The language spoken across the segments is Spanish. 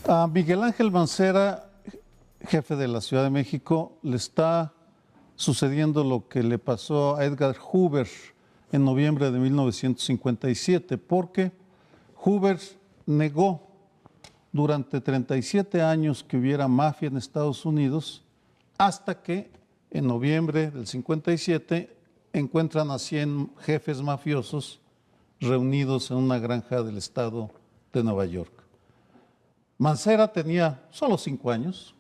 A Miguel Ángel Mancera, jefe de la Ciudad de México, le está sucediendo lo que le pasó a Edgar Hoover en noviembre de 1957, porque Hoover negó durante 37 años que hubiera mafia en Estados Unidos, hasta que en noviembre del 57 encuentran a 100 jefes mafiosos reunidos en una granja del estado de Nueva York. Mancera tenía solo 5 años,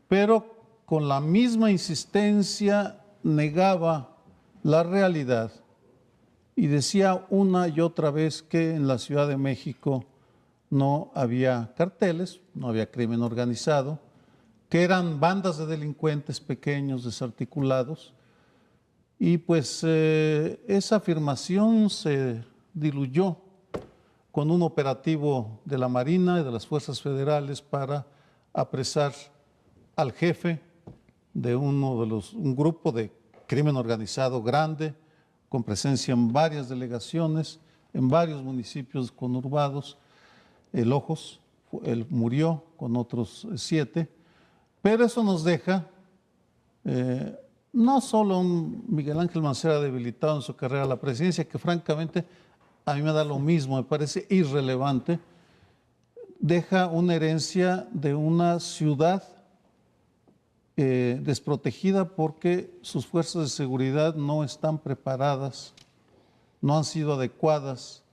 pero con la misma insistencia negaba la realidad y decía una y otra vez que en la Ciudad de México no había carteles, no había crimen organizado, que eran bandas de delincuentes pequeños, desarticulados, y pues esa afirmación se diluyó con un operativo de la Marina y de las Fuerzas Federales para apresar al jefe de un grupo de crimen organizado grande, con presencia en varias delegaciones, en varios municipios conurbados. El Ojos, él murió con otros 7, pero eso nos deja no solo un Miguel Ángel Mancera debilitado en su carrera a la presidencia, que francamente a mí me da lo mismo, me parece irrelevante, deja una herencia de una ciudad desprotegida porque sus fuerzas de seguridad no están preparadas, no han sido adecuadas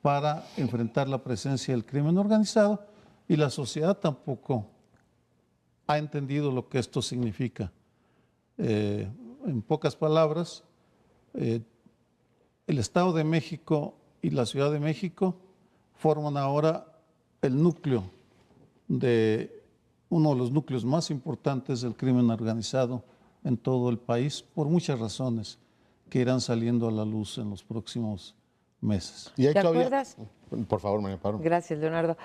para enfrentar la presencia del crimen organizado, y la sociedad tampoco ha entendido lo que esto significa. En pocas palabras, el Estado de México y la Ciudad de México forman ahora el núcleo de uno de los núcleos más importantes del crimen organizado en todo el país, por muchas razones que irán saliendo a la luz en los próximos meses. ¿Y ahí, ¿Te Claudia? acuerdas? Por favor, María Amparo. Gracias, Leonardo.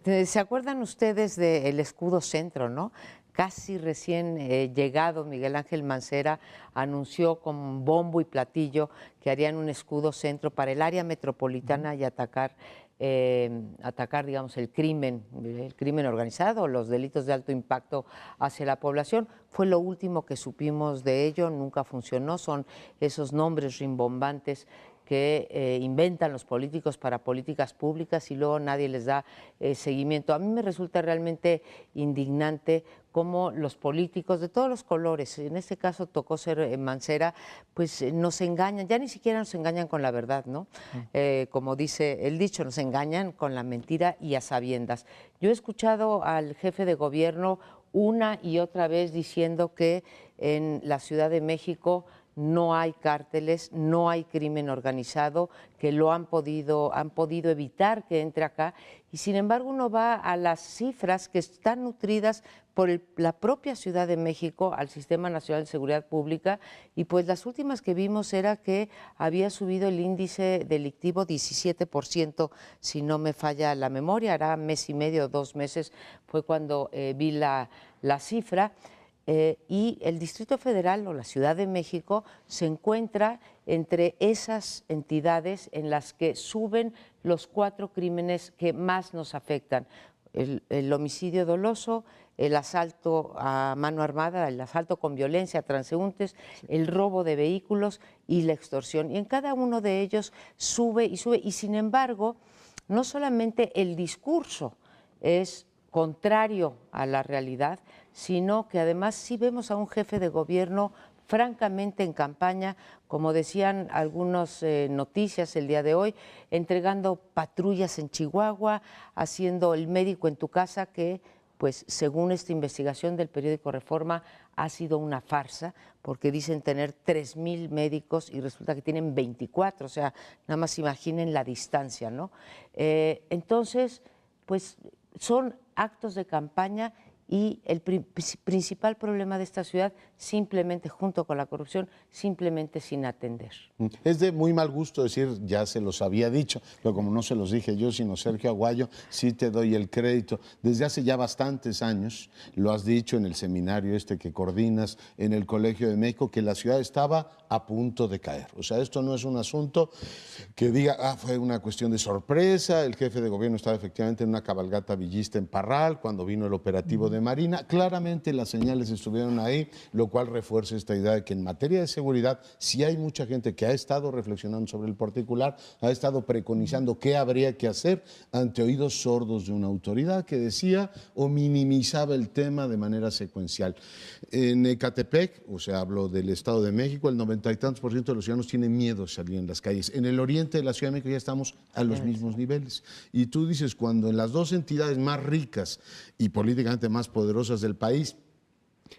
¿Se acuerdan ustedes del escudo centro, no? Casi recién llegado Miguel Ángel Mancera anunció con bombo y platillo que harían un escudo centro para el área metropolitana y atacar, digamos, el crimen organizado, los delitos de alto impacto hacia la población. Fue lo último que supimos de ello, nunca funcionó, son esos nombres rimbombantes que inventan los políticos para políticas públicas y luego nadie les da seguimiento. A mí me resulta realmente indignante cómo los políticos de todos los colores, en este caso tocó ser Mancera, pues nos engañan, ya ni siquiera nos engañan con la verdad, ¿no? Como dice el dicho, nos engañan con la mentira y a sabiendas. Yo he escuchado al jefe de gobierno una y otra vez diciendo que en la Ciudad de México no hay cárteles, no hay crimen organizado, que lo han podido evitar que entre acá, y sin embargo uno va a las cifras que están nutridas por la propia Ciudad de México al Sistema Nacional de Seguridad Pública, y pues las últimas que vimos era que había subido el índice delictivo 17%, si no me falla la memoria, hará mes y medio, 2 meses fue cuando vi la cifra. Y el Distrito Federal o la Ciudad de México se encuentra entre esas entidades en las que suben los 4 crímenes que más nos afectan: el homicidio doloso, el asalto a mano armada, el asalto con violencia a transeúntes, el robo de vehículos y la extorsión. Y en cada uno de ellos sube y sube, y sin embargo, no solamente el discurso es contrario a la realidad, sino que además sí vemos a un jefe de gobierno francamente en campaña, como decían algunas noticias el día de hoy, entregando patrullas en Chihuahua, haciendo el médico en tu casa, que pues según esta investigación del periódico Reforma ha sido una farsa, porque dicen tener 3,000 médicos y resulta que tienen 24, o sea, nada más imaginen la distancia, ¿no? Entonces, pues son actos de campaña y el principal problema de esta ciudad simplemente junto con la corrupción, simplemente sin atender. Es de muy mal gusto decir, ya se los había dicho, pero como no se los dije yo, sino Sergio Aguayo, sí te doy el crédito. Desde hace ya bastantes años, lo has dicho en el seminario este que coordinas en el Colegio de México, que la ciudad estaba a punto de caer. O sea, esto no es un asunto que diga, fue una cuestión de sorpresa, el jefe de gobierno estaba efectivamente en una cabalgata villista en Parral, cuando vino el operativo de Marina. Claramente las señales estuvieron ahí, lo cual refuerza esta idea de que en materia de seguridad, sí hay mucha gente que ha estado reflexionando sobre el particular, ha estado preconizando qué habría que hacer ante oídos sordos de una autoridad que decía o minimizaba el tema de manera secuencial. En Ecatepec, o sea, hablo del Estado de México, el 90 y tantos % de los ciudadanos tienen miedo de salir en las calles. En el oriente de la Ciudad de México ya estamos a los mismos niveles. Y tú dices, cuando en las dos entidades más ricas y políticamente más poderosas del país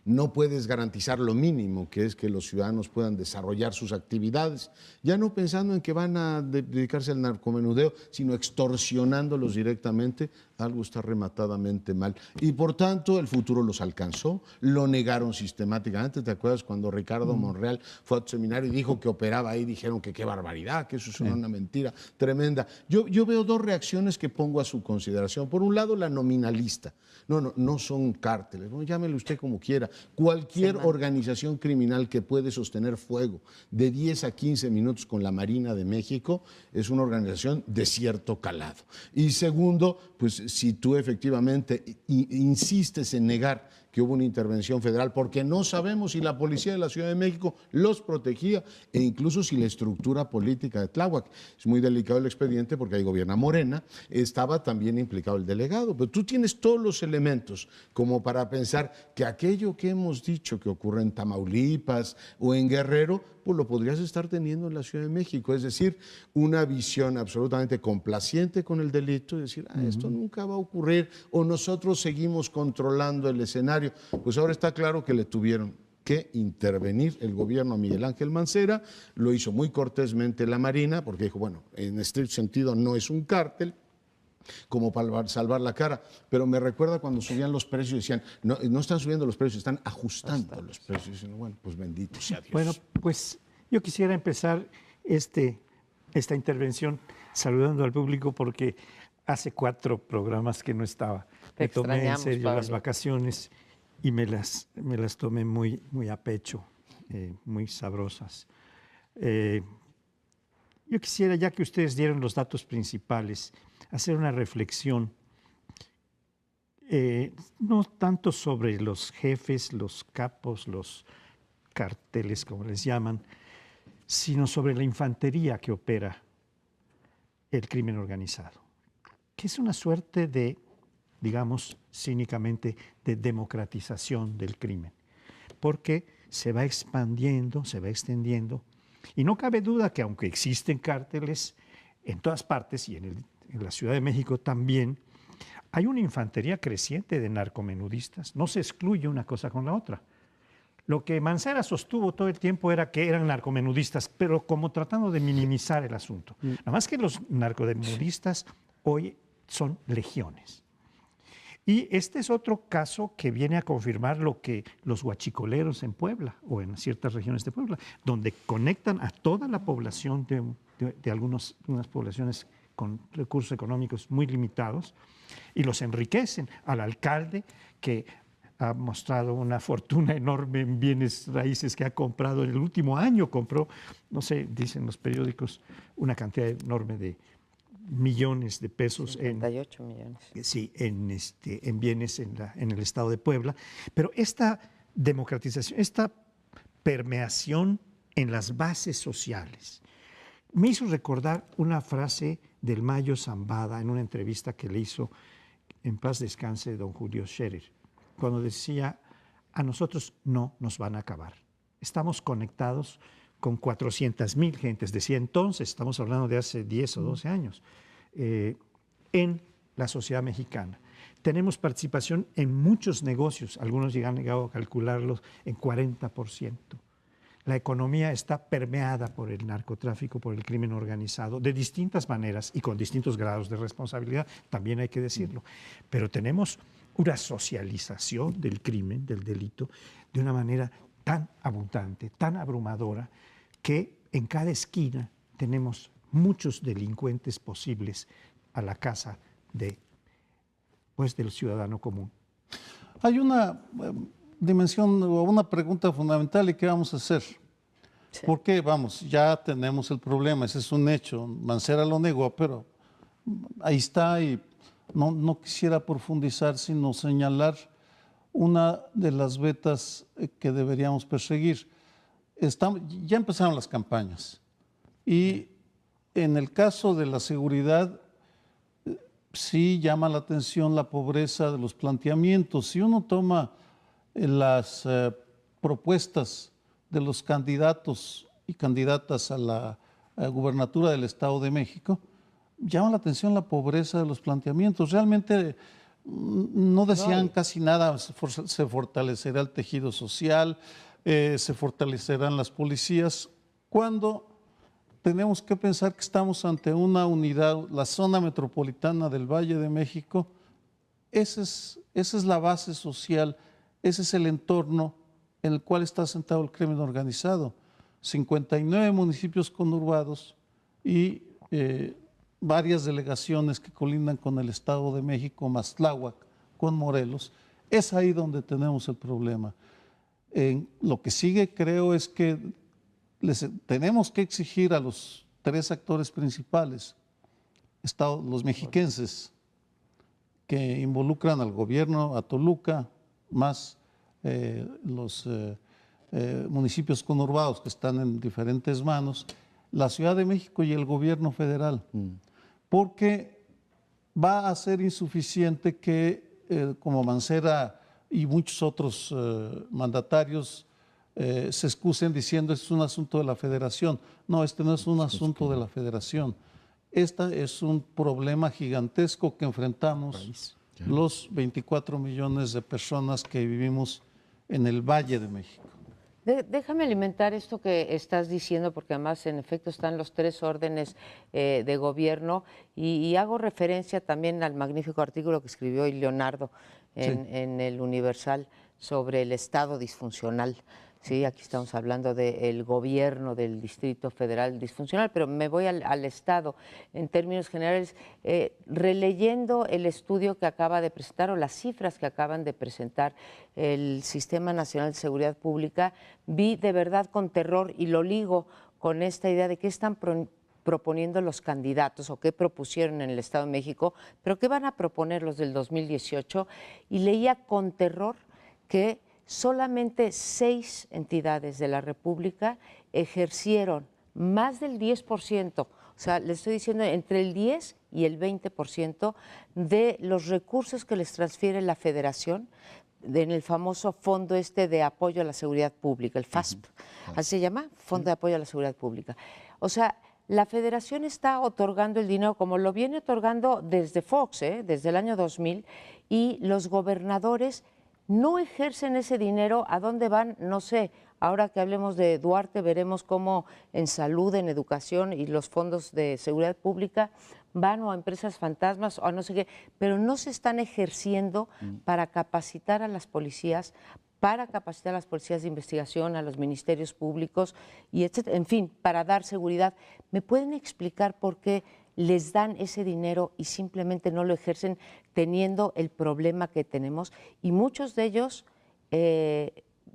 no puedes garantizar lo mínimo, que es que los ciudadanos puedan desarrollar sus actividades, ya no pensando en que van a dedicarse al narcomenudeo, sino extorsionándolos directamente, algo está rematadamente mal. Y por tanto, el futuro los alcanzó, lo negaron sistemáticamente. ¿Te acuerdas cuando Ricardo Monreal fue a tu seminario y dijo que operaba ahí? Dijeron que qué barbaridad, que eso es una mentira tremenda. Yo veo dos reacciones que pongo a su consideración. Por un lado, la nominalista. No son cárteles, llámele usted como quiera. Cualquier organización criminal que puede sostener fuego de 10 a 15 minutos con la Marina de México es una organización de cierto calado. Y segundo, pues si tú efectivamente insistes en negar que hubo una intervención federal, porque no sabemos si la policía de la Ciudad de México los protegía e incluso si la estructura política de Tláhuac, es muy delicado el expediente porque ahí gobierna Morena, estaba también implicado el delegado, pero tú tienes todos los elementos como para pensar que aquello que hemos dicho que ocurre en Tamaulipas o en Guerrero, pues lo podrías estar teniendo en la Ciudad de México, es decir, una visión absolutamente complaciente con el delito, es decir, esto nunca va a ocurrir o nosotros seguimos controlando el escenario. Pues ahora está claro que le tuvieron que intervenir el gobierno a Miguel Ángel Mancera, lo hizo muy cortésmente la Marina, porque dijo, bueno, en estricto sentido no es un cártel, como para salvar la cara, pero me recuerda cuando subían los precios y decían, no están subiendo los precios, están ajustando los precios. Y dicen, bueno, pues bendito sea Dios. Bueno, pues yo quisiera empezar esta intervención saludando al público porque hace 4 programas que no estaba. Me tomé en serio Pablo. Las vacaciones y me las tomé muy a pecho, muy sabrosas. Yo quisiera, ya que ustedes dieron los datos principales, hacer una reflexión, no tanto sobre los jefes, los capos, los carteles, como les llaman, sino sobre la infantería que opera el crimen organizado, que es una suerte de, digamos cínicamente, de democratización del crimen, porque se va expandiendo, se va extendiendo, y no cabe duda que aunque existen cárteles en todas partes y en la Ciudad de México también, hay una infantería creciente de narcomenudistas, no se excluye una cosa con la otra. Lo que Mancera sostuvo todo el tiempo era que eran narcomenudistas, pero como tratando de minimizar el asunto. Nada más que los narcomenudistas hoy son legiones. Y este es otro caso que viene a confirmar lo que los huachicoleros en Puebla o en ciertas regiones de Puebla, donde conectan a toda la población de unas poblaciones con recursos económicos muy limitados y los enriquecen. Al alcalde que ha mostrado una fortuna enorme en bienes raíces que ha comprado. En el último año compró, no sé, dicen los periódicos, una cantidad enorme de millones de pesos 58 millones. Sí, en bienes en el estado de Puebla. Pero esta democratización, esta permeación en las bases sociales, me hizo recordar una frase del Mayo Zambada en una entrevista que le hizo, en paz descanse, don Julio Scherer, cuando decía, a nosotros no nos van a acabar. Estamos conectados con 400,000 gentes, decía entonces, estamos hablando de hace 10 o 12 años, en la sociedad mexicana. Tenemos participación en muchos negocios, algunos han llegado a calcularlos en 40%. La economía está permeada por el narcotráfico, por el crimen organizado, de distintas maneras y con distintos grados de responsabilidad, también hay que decirlo. Pero tenemos una socialización del crimen, del delito, de una manera tan abundante, tan abrumadora, que en cada esquina tenemos muchos delincuentes posibles a la casa del ciudadano común. Hay una dimensión o una pregunta fundamental: ¿y qué vamos a hacer? Sí. Porque, vamos, ya tenemos el problema, ese es un hecho. Mancera lo negó, pero ahí está, y no quisiera profundizar, sino señalar una de las vetas que deberíamos perseguir. Ya empezaron las campañas, y en el caso de la seguridad sí llama la atención la pobreza de los planteamientos. Si uno toma las propuestas de los candidatos y candidatas a la gubernatura del Estado de México, llama la atención la pobreza de los planteamientos. Realmente no decían casi nada. Se fortalecerá el tejido social, se fortalecerán las policías, cuando tenemos que pensar que estamos ante una unidad. La zona metropolitana del Valle de México, esa es la base social, ese es el entorno en el cual está sentado el crimen organizado. 59 municipios conurbados y varias delegaciones que colindan con el Estado de México, más Tláhuac, con Morelos. Es ahí donde tenemos el problema. Lo que sigue, creo, es que tenemos que exigir a los tres actores principales, los mexiquenses, que involucran al gobierno, a Toluca, más los municipios conurbados que están en diferentes manos, la Ciudad de México y el gobierno federal, porque va a ser insuficiente que, como Mancera y muchos otros mandatarios, se excusen diciendo esto es un asunto de la federación. No, este no es un asunto de la federación. Este es un problema gigantesco que enfrentamos los 24 millones de personas que vivimos en el Valle de México. Déjame alimentar esto que estás diciendo, porque además en efecto están los tres órdenes de gobierno, y hago referencia también al magnífico artículo que escribió Leonardo en el Universal sobre el Estado disfuncional. Sí, aquí estamos hablando del gobierno del Distrito Federal disfuncional, pero me voy al Estado en términos generales. Releyendo el estudio que acaba de presentar, o las cifras que acaban de presentar el Sistema Nacional de Seguridad Pública, vi de verdad con terror, y lo ligo con esta idea de qué están proponiendo los candidatos o qué propusieron en el Estado de México, pero qué van a proponer los del 2018, y leía con terror que solamente 6 entidades de la República ejercieron más del 10%, o sea, le estoy diciendo entre el 10 y el 20% de los recursos que les transfiere la Federación en el famoso fondo de apoyo a la seguridad pública, el FASP, así se llama, Fondo de Apoyo a la Seguridad Pública. O sea, la Federación está otorgando el dinero como lo viene otorgando desde Fox, desde el año 2000, y los gobernadores no ejercen ese dinero. ¿A dónde van? No sé. Ahora que hablemos de Duarte, veremos cómo en salud, en educación y los fondos de seguridad pública van o a empresas fantasmas o a no sé qué, pero no se están ejerciendo para capacitar a las policías, de investigación, a los ministerios públicos, y etcétera. En fin, para dar seguridad. ¿Me pueden explicar por qué les dan ese dinero y simplemente no lo ejercen, teniendo el problema que tenemos? Y muchos de ellos,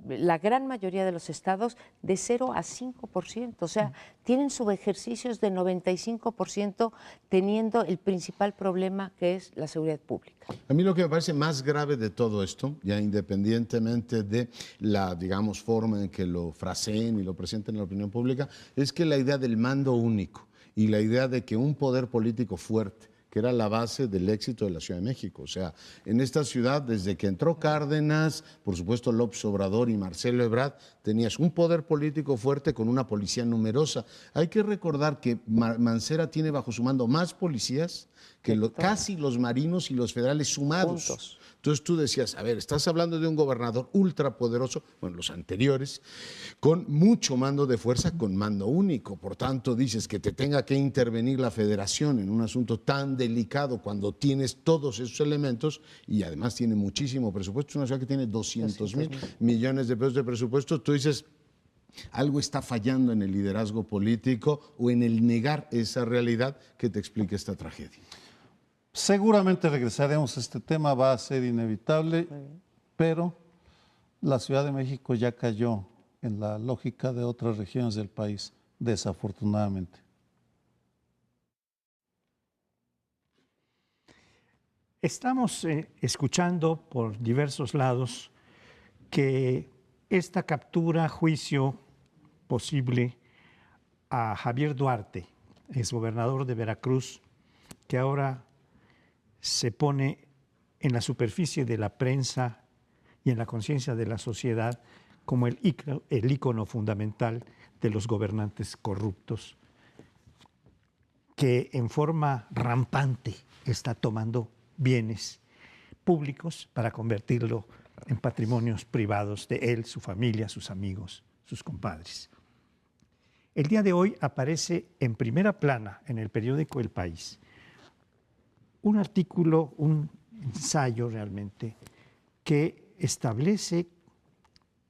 la gran mayoría de los estados, de 0 a 5%, o sea, tienen subejercicios de 95%, teniendo el principal problema, que es la seguridad pública. A mí lo que me parece más grave de todo esto, ya independientemente de la, digamos, forma en que lo fraseen y lo presenten en la opinión pública, es que la idea del mando único y la idea de que un poder político fuerte, que era la base del éxito de la Ciudad de México. O sea, en esta ciudad, desde que entró Cárdenas, por supuesto López Obrador y Marcelo Ebrard, tenías un poder político fuerte con una policía numerosa. Hay que recordar que Mancera tiene bajo su mando más policías casi los marinos y los federales sumados. Juntos. Entonces tú decías, a ver, estás hablando de un gobernador ultrapoderoso, bueno, los anteriores, con mucho mando de fuerza, con mando único. Por tanto, dices que te tenga que intervenir la federación en un asunto tan delicado cuando tienes todos esos elementos y además tiene muchísimo presupuesto. Es una ciudad que tiene 200,000 millones de pesos de presupuesto. Tú dices, algo está fallando en el liderazgo político o en el negar esa realidad que te explica esta tragedia. Seguramente regresaremos a este tema, va a ser inevitable, pero la Ciudad de México ya cayó en la lógica de otras regiones del país, desafortunadamente. Estamos escuchando por diversos lados que esta captura, juicio posible a Javier Duarte, exgobernador de Veracruz, que ahora se pone en la superficie de la prensa y en la conciencia de la sociedad como el ícono fundamental de los gobernantes corruptos, que en forma rampante está tomando bienes públicos para convertirlo en patrimonios privados de él, su familia, sus amigos, sus compadres. El día de hoy aparece en primera plana en el periódico El País un artículo, un ensayo realmente, que establece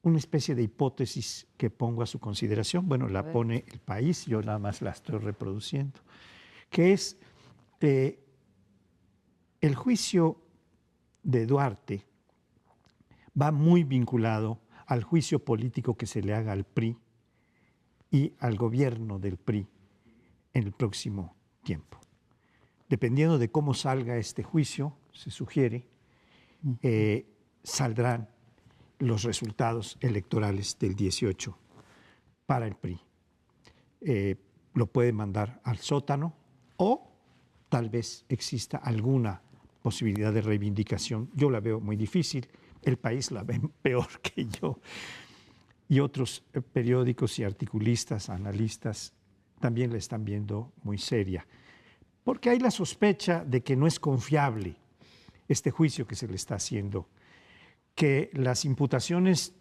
una especie de hipótesis que pongo a su consideración. Bueno, la pone El País, yo nada más la estoy reproduciendo, que es el juicio de Duarte va muy vinculado al juicio político que se le haga al PRI y al gobierno del PRI en el próximo tiempo. Dependiendo de cómo salga este juicio, se sugiere, saldrán los resultados electorales del 18 para el PRI. Lo puede mandar al sótano o tal vez exista alguna posibilidad de reivindicación. Yo la veo muy difícil, El País la ve peor que yo. Y otros periódicos y articulistas, analistas, también la están viendo muy seria. Porque hay la sospecha de que no es confiable este juicio que se le está haciendo, que las imputaciones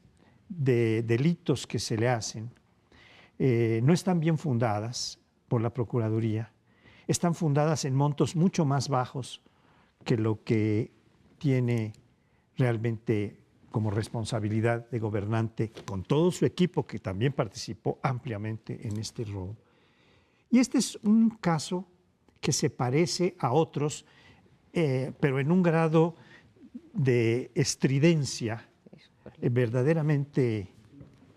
de delitos que se le hacen no están bien fundadas por la Procuraduría, están fundadas en montos mucho más bajos que lo que tiene realmente como responsabilidad de gobernante con todo su equipo que también participó ampliamente en este robo. Y este es un caso que se parece a otros, pero en un grado de estridencia verdaderamente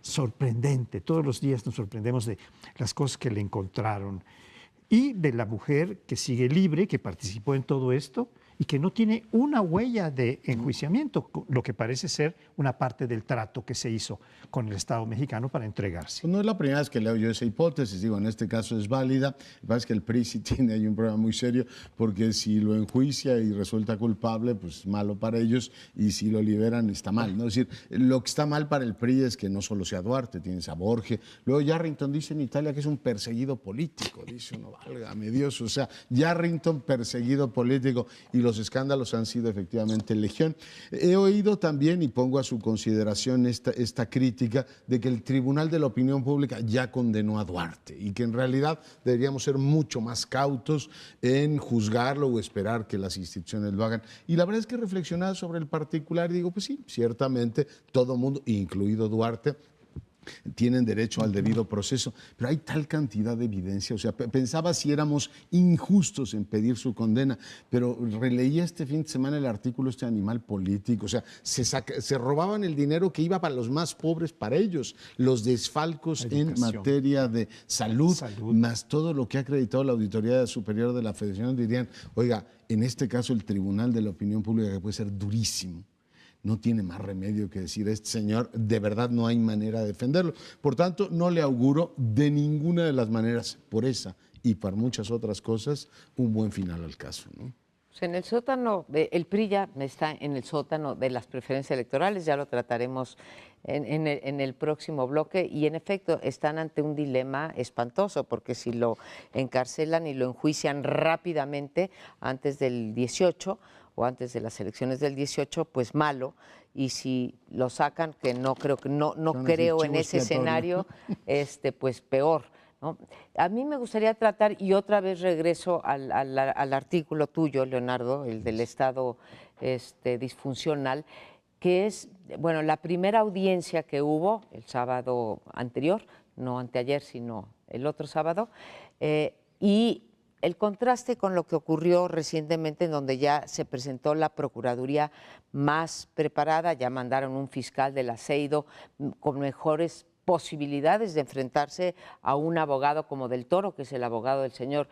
sorprendente. Todos los días nos sorprendemos de las cosas que le encontraron y de la mujer que sigue libre, que participó en todo esto y que no tiene una huella de enjuiciamiento, lo que parece ser una parte del trato que se hizo con el Estado mexicano para entregarse. Pues no es la primera vez que leo yo esa hipótesis, digo, en este caso es válida. Lo que pasa es que el PRI sí tiene ahí un problema muy serio, porque si lo enjuicia y resulta culpable, pues es malo para ellos, y si lo liberan está mal, ¿no? Es decir, lo que está mal para el PRI es que no solo sea Duarte, tienes a Borges. Luego Yarrington dice en Italia que es un perseguido político, dice uno, válgame Dios, o sea, Yarrington perseguido político, y los escándalos han sido efectivamente legión. He oído también, y pongo a su consideración esta crítica, de que el Tribunal de la Opinión Pública ya condenó a Duarte y que en realidad deberíamos ser mucho más cautos en juzgarlo o esperar que las instituciones lo hagan. Y la verdad es que reflexionando sobre el particular, digo, pues sí, ciertamente todo mundo, incluido Duarte, tienen derecho al debido proceso, pero hay tal cantidad de evidencia, o sea, pensaba si éramos injustos en pedir su condena, pero releía este fin de semana el artículo este Animal Político, o sea, se robaban el dinero que iba para los más pobres, para ellos, los desfalcos en materia de salud, más todo lo que ha acreditado la Auditoría Superior de la Federación, dirían, oiga, en este caso el Tribunal de la Opinión Pública, que puede ser durísimo, no tiene más remedio que decir, este señor de verdad no hay manera de defenderlo. Por tanto, no le auguro de ninguna de las maneras, por esa y por muchas otras cosas, un buen final al caso, ¿no? Pues en el sótano, el PRI ya está en el sótano de las preferencias electorales, ya lo trataremos en el próximo bloque. Y en efecto, están ante un dilema espantoso, porque si lo encarcelan y lo enjuician rápidamente antes del 18 o antes de las elecciones del 18, pues malo. Y si lo sacan, que no creo, creo en ese escenario, pues peor, ¿no? A mí me gustaría tratar, y otra vez regreso al artículo tuyo, Leonardo, el del Estado disfuncional, que es, bueno, la primera audiencia que hubo el sábado anterior, no anteayer, sino el otro sábado, y el contraste con lo que ocurrió recientemente, en donde ya se presentó la Procuraduría más preparada, ya mandaron un fiscal del Aceido con mejores posibilidades de enfrentarse a un abogado como Del Toro, que es el abogado del señor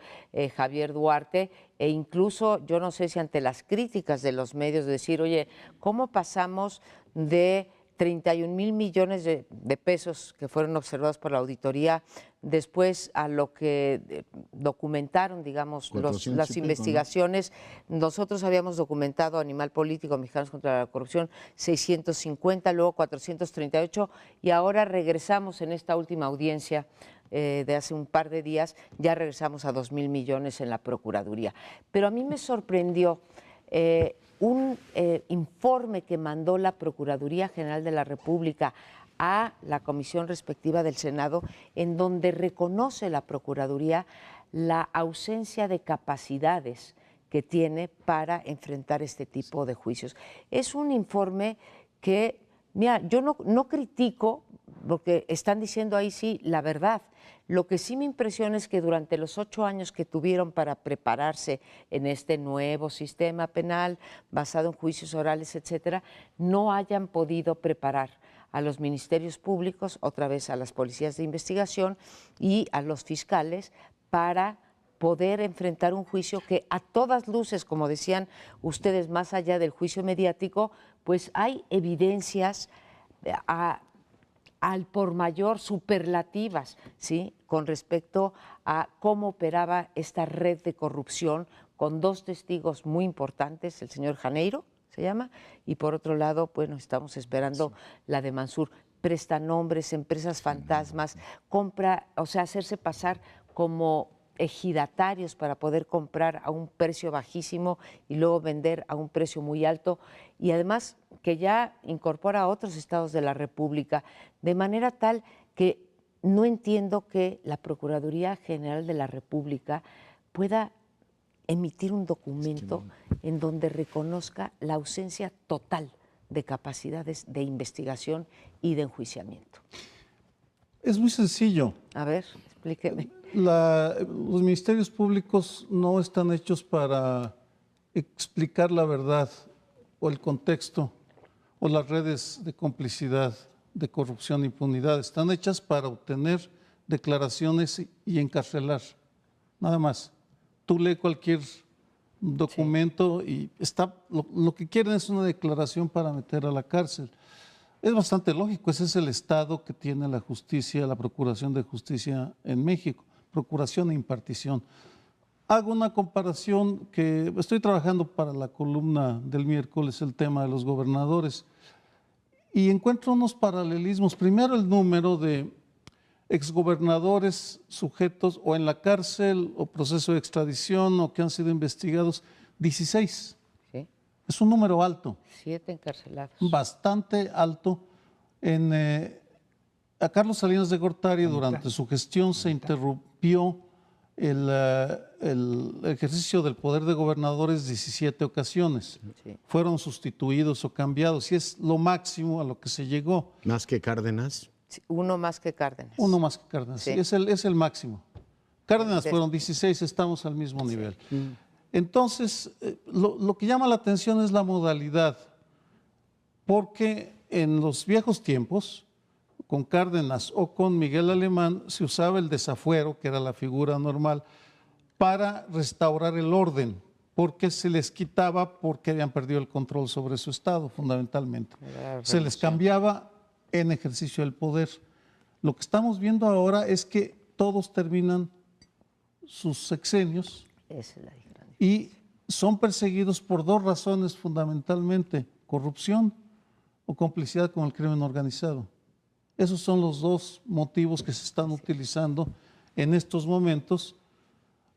Javier Duarte, e incluso, yo no sé si ante las críticas de los medios, decir, oye, ¿cómo pasamos de 31,000 millones de pesos que fueron observados por la auditoría, después a lo que documentaron, digamos, las investigaciones? ¿No? Nosotros habíamos documentado Animal Político, Mexicanos contra la Corrupción, 650, luego 438, y ahora regresamos en esta última audiencia de hace un par de días, ya regresamos a 2,000 millones en la Procuraduría. Pero a mí me sorprendió un informe que mandó la Procuraduría General de la República a la comisión respectiva del Senado, en donde reconoce la Procuraduría la ausencia de capacidades que tiene para enfrentar este tipo de juicios. Es un informe que, mira, yo no critico, porque están diciendo ahí sí la verdad. Lo que sí me impresiona es que durante los 8 años que tuvieron para prepararse en este nuevo sistema penal basado en juicios orales, etcétera, no hayan podido preparar a los ministerios públicos, otra vez a las policías de investigación y a los fiscales para poder enfrentar un juicio que a todas luces, como decían ustedes, más allá del juicio mediático, pues hay evidencias al por mayor superlativas, ¿sí?, con respecto a cómo operaba esta red de corrupción, con 2 testigos muy importantes, el señor Janeiro, se llama, y por otro lado, bueno, estamos esperando la de Mansur, prestanombres, empresas fantasmas, compra, o sea, hacerse pasar como ejidatarios para poder comprar a un precio bajísimo y luego vender a un precio muy alto, y además que ya incorpora a otros estados de la República, de manera tal que no entiendo que la Procuraduría General de la República pueda emitir un documento en donde reconozca la ausencia total de capacidades de investigación y de enjuiciamiento. Es muy sencillo. A ver, explíqueme. Los ministerios públicos no están hechos para explicar la verdad o el contexto o las redes de complicidad, de corrupción e impunidad. Están hechas para obtener declaraciones y encarcelar, nada más. Tú lee cualquier documento y lo que quieren es una declaración para meter a la cárcel. Es bastante lógico, ese es el estado que tiene la justicia, la Procuración de Justicia en México, procuración e impartición. Hago una comparación que estoy trabajando para la columna del miércoles, el tema de los gobernadores, y encuentro unos paralelismos. Primero, el número de exgobernadores sujetos o en la cárcel o proceso de extradición o que han sido investigados, 16. ¿Sí? Es un número alto. 7 encarcelados. Bastante alto. A Carlos Salinas de Gortari durante su gestión se interrumpió el ejercicio del poder de gobernadores 17 ocasiones. Sí. Fueron sustituidos o cambiados y es lo máximo a lo que se llegó. ¿Más que Cárdenas? Sí, uno más que Cárdenas. Uno más que Cárdenas, Sí. sí, es el máximo. Cárdenas fueron 16, estamos al mismo nivel. Entonces, lo que llama la atención es la modalidad, porque en los viejos tiempos, con Cárdenas o con Miguel Alemán, se usaba el desafuero, que era la figura normal, para restaurar el orden, porque se les quitaba porque habían perdido el control sobre su estado, fundamentalmente. Se les cambiaba en ejercicio del poder. Lo que estamos viendo ahora es que todos terminan sus sexenios. Esa es la diferencia. Y son perseguidos por 2 razones fundamentalmente: corrupción o complicidad con el crimen organizado. Esos son los dos motivos que se están utilizando en estos momentos,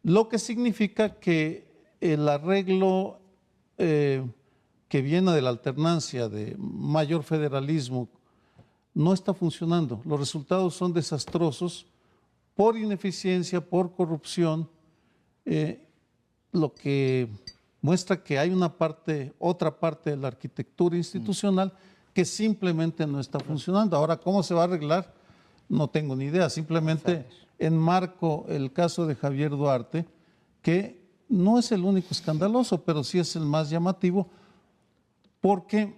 lo que significa que el arreglo que viene de la alternancia de mayor federalismo no está funcionando. Los resultados son desastrosos por ineficiencia, por corrupción, lo que muestra que hay otra parte de la arquitectura institucional que simplemente no está funcionando. Ahora, ¿cómo se va a arreglar? No tengo ni idea. Simplemente enmarco el caso de Javier Duarte, que no es el único escandaloso, pero sí es el más llamativo, porque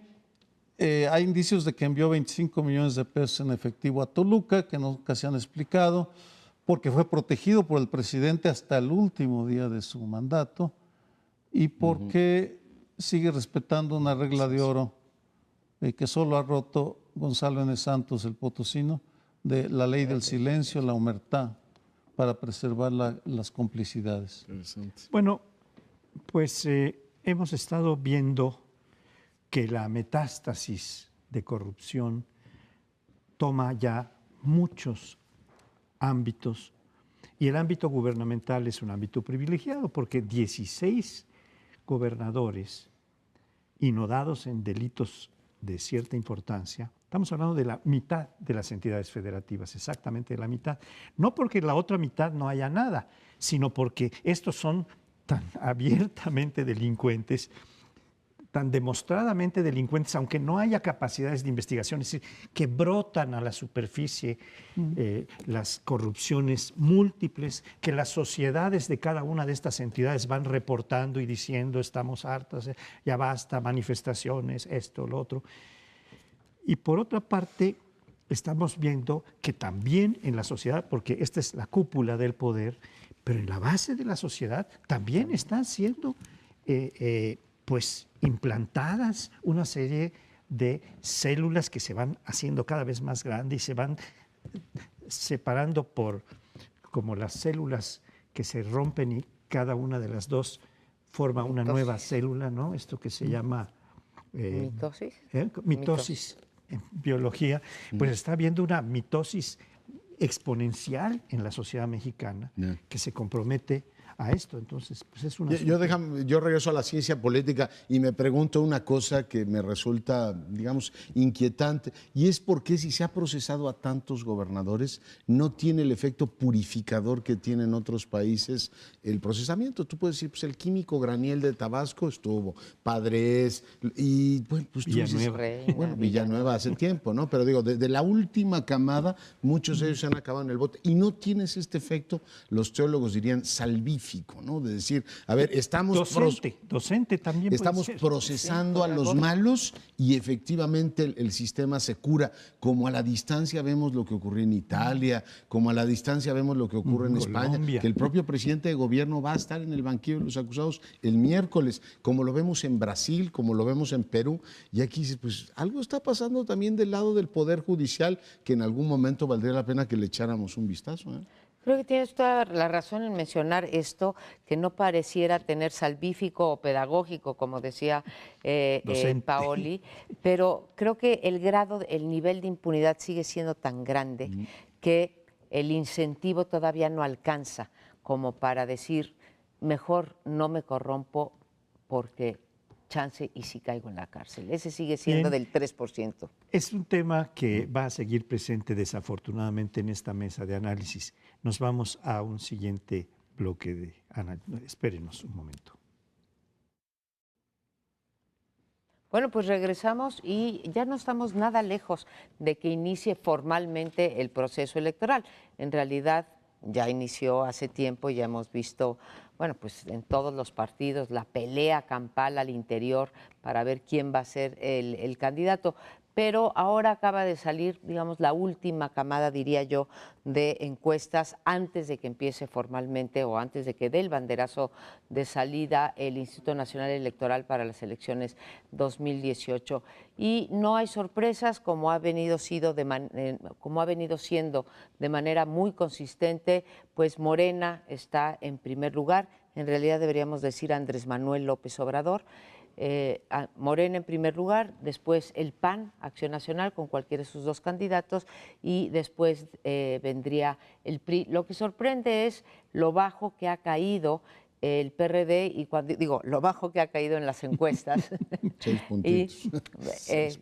hay indicios de que envió 25 millones de pesos en efectivo a Toluca, que nunca se han explicado, porque fue protegido por el presidente hasta el último día de su mandato y porque sigue respetando una regla de oro que solo ha roto Gonzalo N. Santos, el potosino, de la ley del silencio, la omertá, para preservar las complicidades. Bueno, pues hemos estado viendo que la metástasis de corrupción toma ya muchos ámbitos y el ámbito gubernamental es un ámbito privilegiado porque 16 gobernadores inodados en delitos de cierta importancia, estamos hablando de la mitad de las entidades federativas, exactamente de la mitad, no porque la otra mitad no haya nada, sino porque estos son tan abiertamente delincuentes, tan demostradamente delincuentes, aunque no haya capacidades de investigación, es decir, que brotan a la superficie las corrupciones múltiples, que las sociedades de cada una de estas entidades van reportando y diciendo estamos hartas, ya basta, manifestaciones, esto, lo otro. Y por otra parte, estamos viendo que también en la sociedad, porque esta es la cúpula del poder, pero en la base de la sociedad también están siendo pues implantadas una serie de células que se van haciendo cada vez más grandes y se van separando por como las células que se rompen y cada una de las dos forma una nueva célula, ¿no? Esto que se llama mitosis. Mitosis en biología, pues está habiendo una mitosis exponencial en la sociedad mexicana que se compromete a esto. Entonces, pues es una... Yo regreso a la ciencia política y me pregunto una cosa que me resulta, digamos, inquietante, y es por qué si se ha procesado a tantos gobernadores no tiene el efecto purificador que tiene en otros países el procesamiento. Tú puedes decir, pues el químico Graniel de Tabasco estuvo, Padres, y bueno, pues tú Villanueva. dices, bueno, Villanueva hace tiempo, ¿no? Pero digo, de la última camada, muchos de ellos se han acabado en el bote, y no tienes este efecto, los teólogos dirían, salvífico, ¿no? De decir, a ver, estamos docente también estamos puede ser. procesando a los malos y efectivamente el sistema se cura. Como a la distancia vemos lo que ocurrió en Italia, como a la distancia vemos lo que ocurre en España, que el propio presidente de gobierno va a estar en el banquillo de los acusados el miércoles, como lo vemos en Brasil, como lo vemos en Perú, y aquí dices, pues algo está pasando también del lado del Poder Judicial que en algún momento valdría la pena que le echáramos un vistazo, ¿eh? Creo que tienes toda la razón en mencionar esto, que no pareciera tener salvífico o pedagógico, como decía Paoli, pero creo que el nivel de impunidad sigue siendo tan grande que el incentivo todavía no alcanza como para decir, mejor no me corrompo porque chance y si caigo en la cárcel. Ese sigue siendo del 3%. Es un tema que va a seguir presente desafortunadamente en esta mesa de análisis. Nos vamos a un siguiente bloque de análisis. Espérenos un momento. Bueno, pues regresamos y ya no estamos nada lejos de que inicie formalmente el proceso electoral. En realidad ya inició hace tiempo, ya hemos visto, bueno, pues en todos los partidos la pelea campal al interior para ver quién va a ser el candidato. Pero ahora acaba de salir, digamos, la última camada, diría yo, de encuestas antes de que empiece formalmente o antes de que dé el banderazo de salida el Instituto Nacional Electoral para las elecciones 2018. Y no hay sorpresas, como ha venido siendo de manera muy consistente, pues Morena está en primer lugar, en realidad deberíamos decir Andrés Manuel López Obrador. Morena en primer lugar, después el PAN, Acción Nacional, con cualquiera de sus dos candidatos, y después vendría el PRI. Lo que sorprende es lo bajo que ha caído el PRD, y cuando digo lo bajo que ha caído en las encuestas, 6 y puntitos.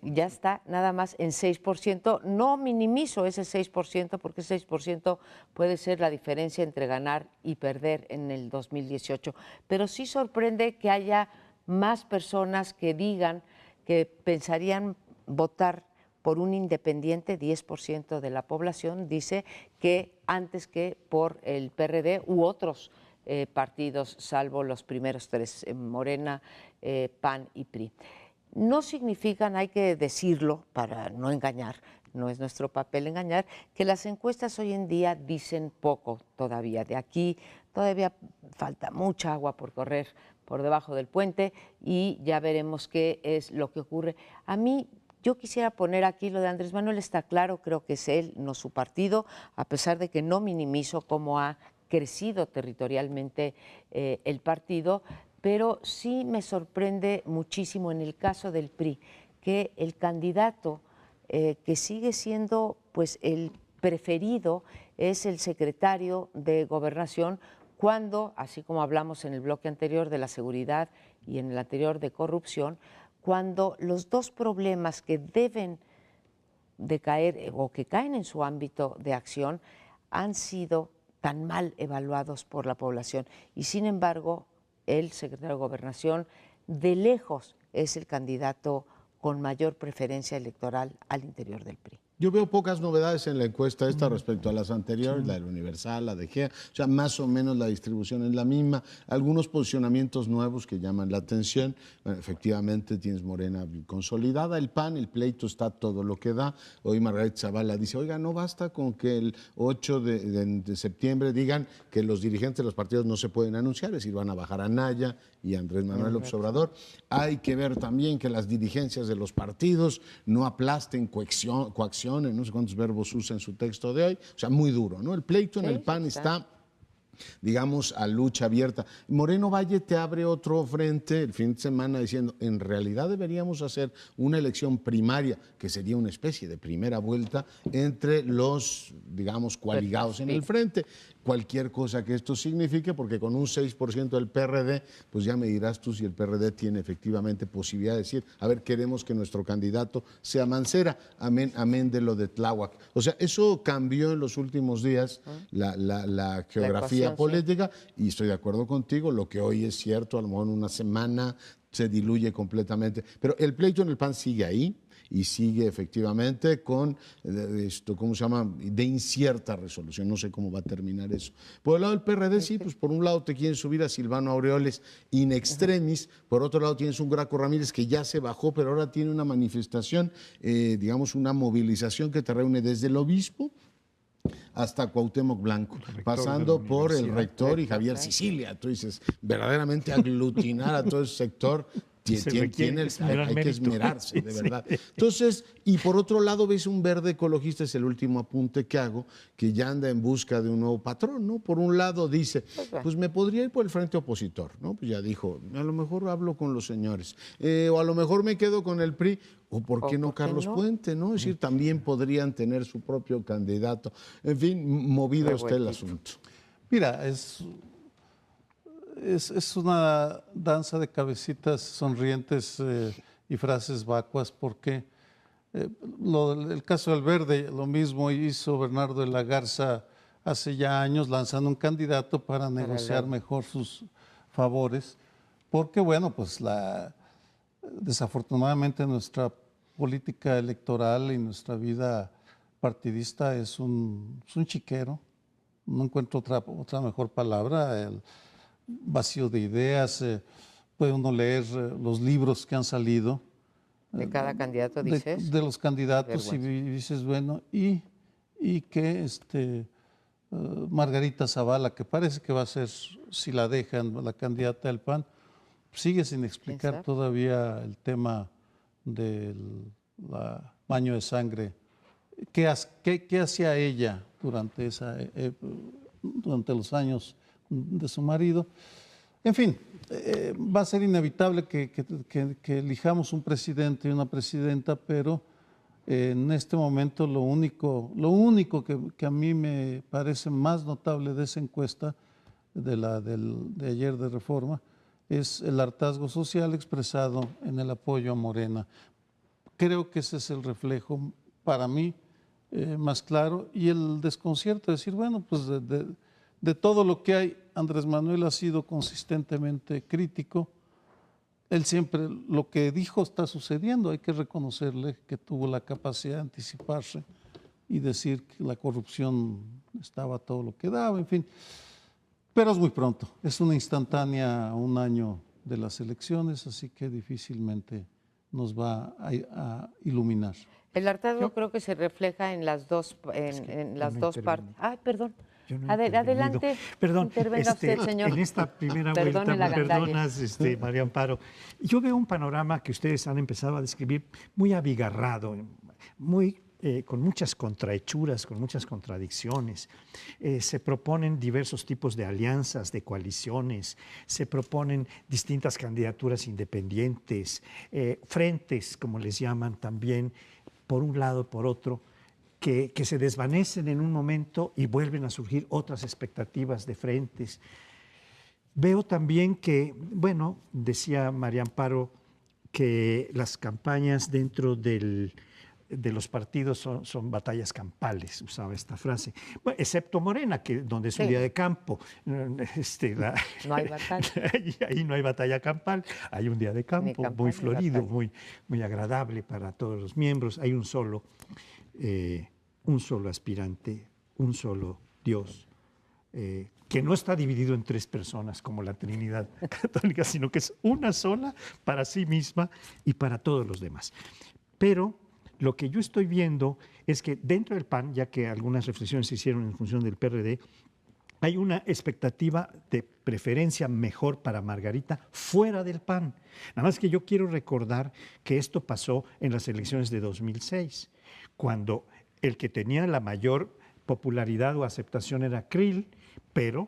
ya está nada más en 6%. No minimizo ese 6%, porque 6% puede ser la diferencia entre ganar y perder en el 2018, pero sí sorprende que haya más personas que digan que pensarían votar por un independiente. 10% de la población dice que antes que por el PRD u otros partidos, salvo los primeros tres, Morena, PAN y PRI. No significan, hay que decirlo para no engañar, no es nuestro papel engañar, que las encuestas hoy en día dicen poco todavía. De aquí todavía falta mucha agua por correr por debajo del puente, y ya veremos qué es lo que ocurre. A mí, yo quisiera poner aquí lo de Andrés Manuel, está claro, creo que es él, no su partido, a pesar de que no minimizo cómo ha crecido territorialmente el partido, pero sí me sorprende muchísimo en el caso del PRI, que el candidato que sigue siendo pues el preferido es el secretario de Gobernación, cuando, así como hablamos en el bloque anterior de la seguridad y en el anterior de corrupción, cuando los dos problemas que deben de caer o que caen en su ámbito de acción han sido tan mal evaluados por la población, y sin embargo el secretario de Gobernación de lejos es el candidato con mayor preferencia electoral al interior del PRI. Yo veo pocas novedades en la encuesta esta respecto a las anteriores, la del Universal, la de GEA, o sea, más o menos la distribución es la misma, algunos posicionamientos nuevos que llaman la atención. Bueno, efectivamente tienes Morena consolidada, el PAN, el pleito está todo lo que da. Hoy Margarita Zavala dice, oiga, no basta con que el 8 de septiembre digan que los dirigentes de los partidos no se pueden anunciar, es decir, van a bajar a Anaya y a Andrés Manuel López Obrador. Hay que ver también que las dirigencias de los partidos no aplasten coacciones, no sé cuántos verbos usa en su texto de hoy, o sea, muy duro, ¿no? El pleito en el PAN está, digamos, a lucha abierta. Moreno Valle te abre otro frente el fin de semana diciendo, en realidad deberíamos hacer una elección primaria, que sería una especie de primera vuelta entre los, digamos, coaligados en el frente. Cualquier cosa que esto signifique, porque con un 6% del PRD, pues ya me dirás tú si el PRD tiene efectivamente posibilidad de decir, a ver, queremos que nuestro candidato sea Mancera, amén de lo de Tláhuac. O sea, eso cambió en los últimos días la geografía política, y estoy de acuerdo contigo, lo que hoy es cierto, a lo mejor en una semana se diluye completamente, pero el pleito en el PAN sigue ahí, y sigue efectivamente con esto, ¿cómo se llama?, de incierta resolución. No sé cómo va a terminar eso. Por el lado del PRD, sí, pues por un lado te quieren subir a Silvano Aureoles in extremis, por otro lado tienes un Graco Ramírez que ya se bajó, pero ahora tiene una manifestación, digamos, una movilización que te reúne desde el obispo hasta Cuauhtémoc Blanco, pasando por el rector y Javier Sicilia. Tú dices, verdaderamente aglutinar a todo ese sector. Hay que esmerarse, de verdad. Entonces, y por otro lado ves un Verde Ecologista, es el último apunte que hago, que ya anda en busca de un nuevo patrón, ¿no? Por un lado dice, pues me podría ir por el frente opositor, ¿no? Pues ya dijo, a lo mejor hablo con los señores, o a lo mejor me quedo con el PRI, o por qué no Carlos Puente, ¿no? Es decir, también podrían tener su propio candidato. En fin, movido está el asunto. Mira, es una danza de cabecitas sonrientes y frases vacuas, porque el caso del Verde, lo mismo hizo Bernardo de la Garza hace ya años, lanzando un candidato para negociar mejor sus favores, porque bueno, pues desafortunadamente nuestra política electoral y nuestra vida partidista es un chiquero, no encuentro otra mejor palabra, el vacío de ideas. Puede uno leer los libros que han salido. ¿De cada candidato dices? De los candidatos, y dices, bueno, y que Margarita Zavala, que parece que va a ser, si la dejan, la candidata del PAN, sigue sin explicar todavía el tema del baño de sangre. ¿Qué hacía ella durante los años de su marido? En fin, va a ser inevitable que elijamos un presidente y una presidenta, pero en este momento lo único que a mí me parece más notable de esa encuesta de ayer de Reforma es el hartazgo social expresado en el apoyo a Morena. Creo que ese es el reflejo para mí más claro, y el desconcierto de decir, bueno, pues de todo lo que hay, Andrés Manuel ha sido consistentemente crítico. Él siempre, lo que dijo está sucediendo, hay que reconocerle que tuvo la capacidad de anticiparse y decir que la corrupción estaba todo lo que daba, en fin. Pero es muy pronto, es una instantánea a un año de las elecciones, así que difícilmente nos va a iluminar. El hartazgo creo que se refleja en las dos, en las dos partes. Ay, perdón. Adelante. Perdón, intervenga usted, señor. En esta primera Perdone vuelta, la me gandalla. perdonas, María Amparo. Yo veo un panorama que ustedes han empezado a describir muy abigarrado, con muchas contrahechuras, con muchas contradicciones. Se proponen diversos tipos de alianzas, de coaliciones, se proponen distintas candidaturas independientes, frentes, como les llaman también, por un lado, por otro, que se desvanecen en un momento y vuelven a surgir otras expectativas de frentes. Veo también que, bueno, decía María Amparo, que las campañas dentro de los partidos son batallas campales, usaba esta frase. Bueno, excepto Morena, donde es un día de campo. No hay batalla. Ahí no hay batalla campal, hay un día de campo campal, muy florido, batalla. muy agradable para todos los miembros. Hay un solo aspirante, un solo Dios, que no está dividido en tres personas como la Trinidad Católica, sino que es una sola para sí misma y para todos los demás. Pero lo que yo estoy viendo es que dentro del PAN, ya que algunas reflexiones se hicieron en función del PRD, hay una expectativa de preferencia mejor para Margarita fuera del PAN. Nada más que yo quiero recordar que esto pasó en las elecciones de 2006, cuando el que tenía la mayor popularidad o aceptación era Krill, pero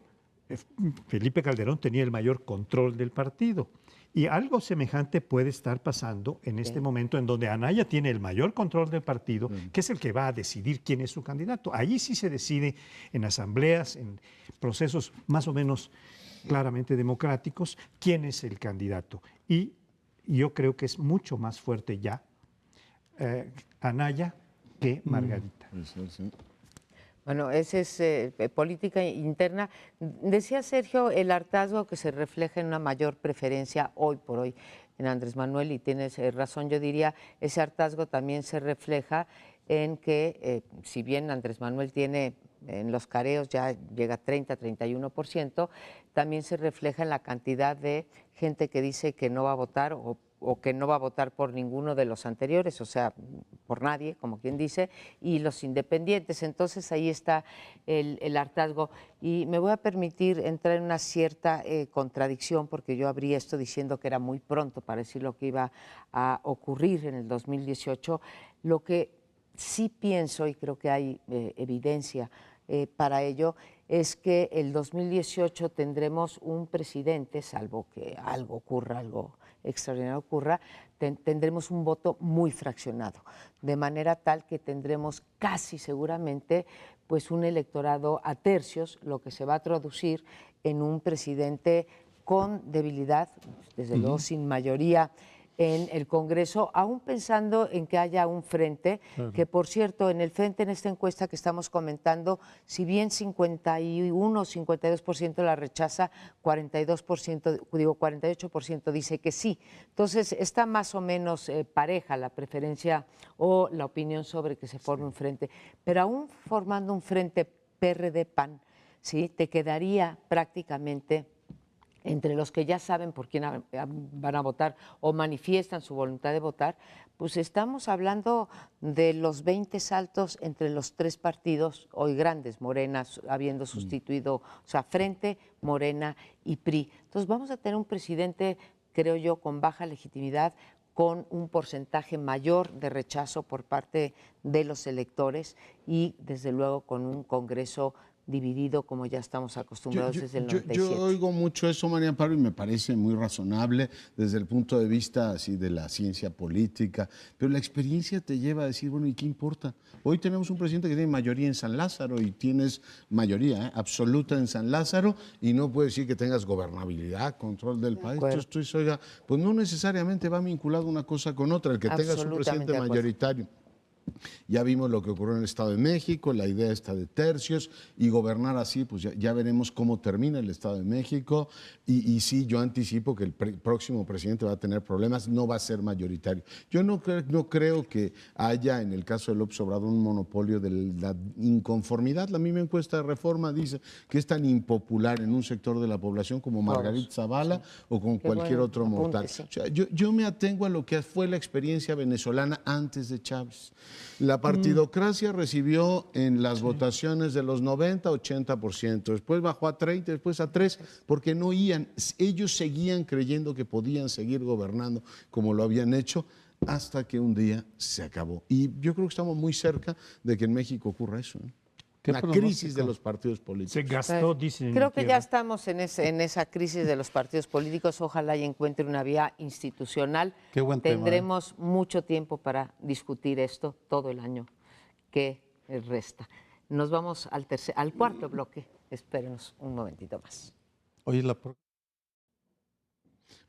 Felipe Calderón tenía el mayor control del partido. Y algo semejante puede estar pasando en este momento en donde Anaya tiene el mayor control del partido, que es el que va a decidir quién es su candidato. Allí sí se decide en asambleas, en procesos más o menos claramente democráticos, quién es el candidato. Y yo creo que es mucho más fuerte ya Anaya que Margarita. Bueno, esa es política interna. Decía Sergio, el hartazgo que se refleja en una mayor preferencia hoy por hoy en Andrés Manuel, y tienes razón, yo diría, ese hartazgo también se refleja en que, si bien Andrés Manuel tiene en los careos ya llega a 30, 31%, también se refleja en la cantidad de gente que dice que no va a votar o que no va a votar por ninguno de los anteriores, o sea, por nadie, como quien dice, y los independientes. Entonces ahí está el hartazgo. Y me voy a permitir entrar en una cierta contradicción, porque yo abrí esto diciendo que era muy pronto para decir lo que iba a ocurrir en el 2018. Lo que sí pienso, y creo que hay evidencia para ello, es que el 2018 tendremos un presidente, salvo que algo ocurra, algo extraordinario ocurra, tendremos un voto muy fraccionado, de manera tal que tendremos casi seguramente pues un electorado a tercios, lo que se va a traducir en un presidente con debilidad, desde luego sin mayoría en el Congreso, aún pensando en que haya un frente, que por cierto, en el frente, en esta encuesta que estamos comentando, si bien 51 o 52% la rechaza, 48% dice que sí. Entonces, está más o menos pareja la preferencia o la opinión sobre que se forme un frente. Pero aún formando un frente PRD-PAN, ¿sí?, te quedaría prácticamente entre los que ya saben por quién van a votar o manifiestan su voluntad de votar, pues estamos hablando de los 20 saltos entre los tres partidos hoy grandes, Morena habiendo sustituido, o sea, Frente, Morena y PRI. Entonces vamos a tener un presidente, creo yo, con baja legitimidad, con un porcentaje mayor de rechazo por parte de los electores y, desde luego, con un Congreso dividido como ya estamos acostumbrados desde el Yo 97. oigo mucho eso, María Amparo, y me parece muy razonable desde el punto de vista así de la ciencia política, pero la experiencia te lleva a decir, bueno, ¿y qué importa? Hoy tenemos un presidente que tiene mayoría en San Lázaro y tienes mayoría absoluta en San Lázaro y no puede decir que tengas gobernabilidad, control del país. Entonces, oiga, pues no necesariamente va vinculado una cosa con otra, el que tengas un presidente mayoritario. Ya vimos lo que ocurrió en el Estado de México, la idea está de tercios y gobernar así, pues ya veremos cómo termina el Estado de México y sí, yo anticipo que el próximo presidente va a tener problemas, no va a ser mayoritario. Yo no creo que haya en el caso de López Obrador un monopolio de la inconformidad. La misma encuesta de Reforma dice que es tan impopular en un sector de la población como Margarita Zavala o con cualquier otro mortal. Sí. O sea, yo me atengo a lo que fue la experiencia venezolana antes de Chávez. La partidocracia recibió en las votaciones de los 90, 80%, después bajó a 30, después a 3, porque no oían, ellos seguían creyendo que podían seguir gobernando como lo habían hecho, hasta que un día se acabó. Y yo creo que estamos muy cerca de que en México ocurra eso, ¿no? Una crisis de los partidos políticos. Se gastó, dicen. Creo que ya estamos en esa crisis de los partidos políticos. Ojalá y encuentre una vía institucional. Qué buen tema, Tendremos mucho tiempo para discutir esto todo el año que resta. Nos vamos al cuarto bloque. Espérenos un momentito más. Oye,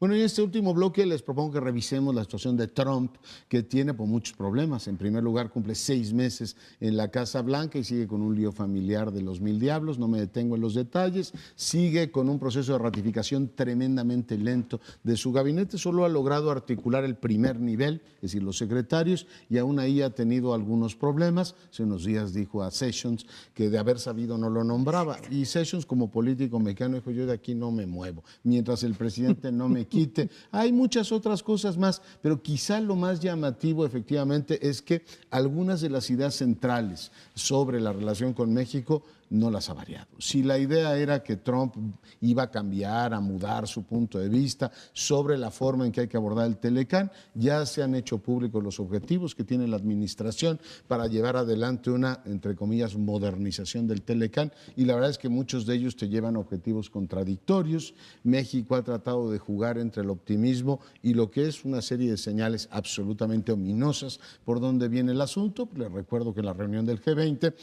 Bueno, en este último bloque les propongo que revisemos la situación de Trump, que tiene pues, muchos problemas. En primer lugar, cumple 6 meses en la Casa Blanca y sigue con un lío familiar de los 1000 diablos. No me detengo en los detalles. Sigue con un proceso de ratificación tremendamente lento de su gabinete. Solo ha logrado articular el primer nivel, es decir, los secretarios, y aún ahí ha tenido algunos problemas. Hace unos días dijo a Sessions que de haber sabido no lo nombraba. Y Sessions, como político mexicano, dijo: yo de aquí no me muevo. Mientras el presidente no me quite. Hay muchas otras cosas más, pero quizá lo más llamativo efectivamente es que algunas de las ideas centrales sobre la relación con México no las ha variado. Si la idea era que Trump iba a cambiar, a mudar su punto de vista sobre la forma en que hay que abordar el Telecán, ya se han hecho públicos los objetivos que tiene la administración para llevar adelante una, entre comillas, modernización del Telecán, y la verdad es que muchos de ellos te llevan a objetivos contradictorios. México ha tratado de jugar entre el optimismo y lo que es una serie de señales absolutamente ominosas por donde viene el asunto. Les recuerdo que en la reunión del G20,